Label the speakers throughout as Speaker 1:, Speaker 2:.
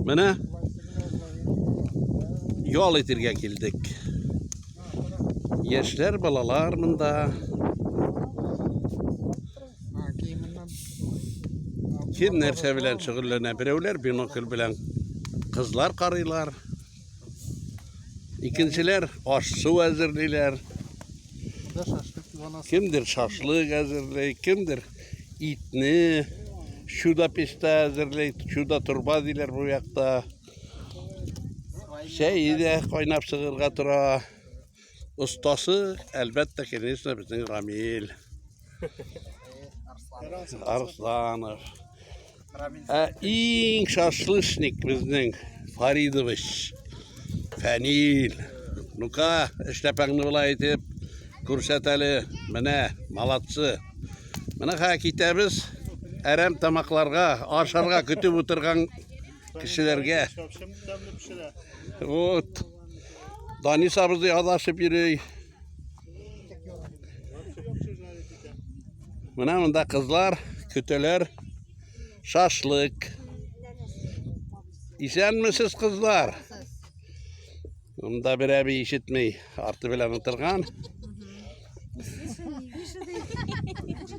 Speaker 1: Mene yol etirge keldik. Yaşlar balalar mında. Kim nerse bilen şugullanır. Birevler binokul bilen kızlar karıylar. İkinciler aş su hazırlaylar. Kimdir şaşlık hazırlayır, kimdir itni, şuda piste hazırlayır, şuda turba diler bu yakta. Şeyi de kaynap sığırga tura. Ustası elbette kendisine bizim Ramil. Arslanov. İng şaşlışnik bizden Faridoviç. Fenil. Nuka işlepengni vilayetip Kurşeteli. Mene malatsı. Mene hakitemiz erem tamaklarga, aşarga kütüp oturgan kişilerge. Ot. Danisabızı adaşıp yürüy. Mene bunda kızlar, kütüler, şaşlık. İsen misiniz kızlar? Bunda bir abi işitmeyi artı bilen oturgan.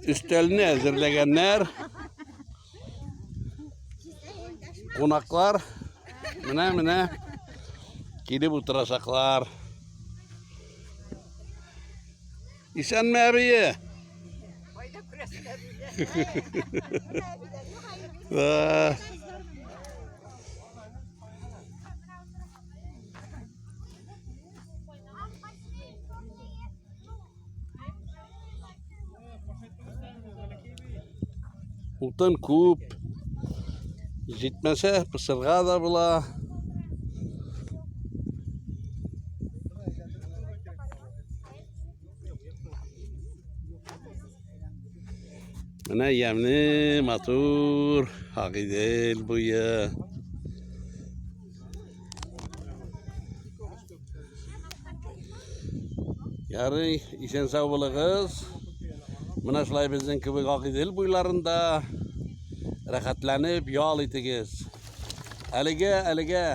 Speaker 1: Üstlerini hazırlayanlar. Konaklar. Mene. Gidip oturacaklar. İsen mi abiye? Utun kup. Gitmese pısırga da bula. Mene yemni matur. Hakidel bu ya. Yarı işen sağ bulağız. Mene şulay bizden kibik hakidel buylarında rahatlanıp yol itigiz. Alige.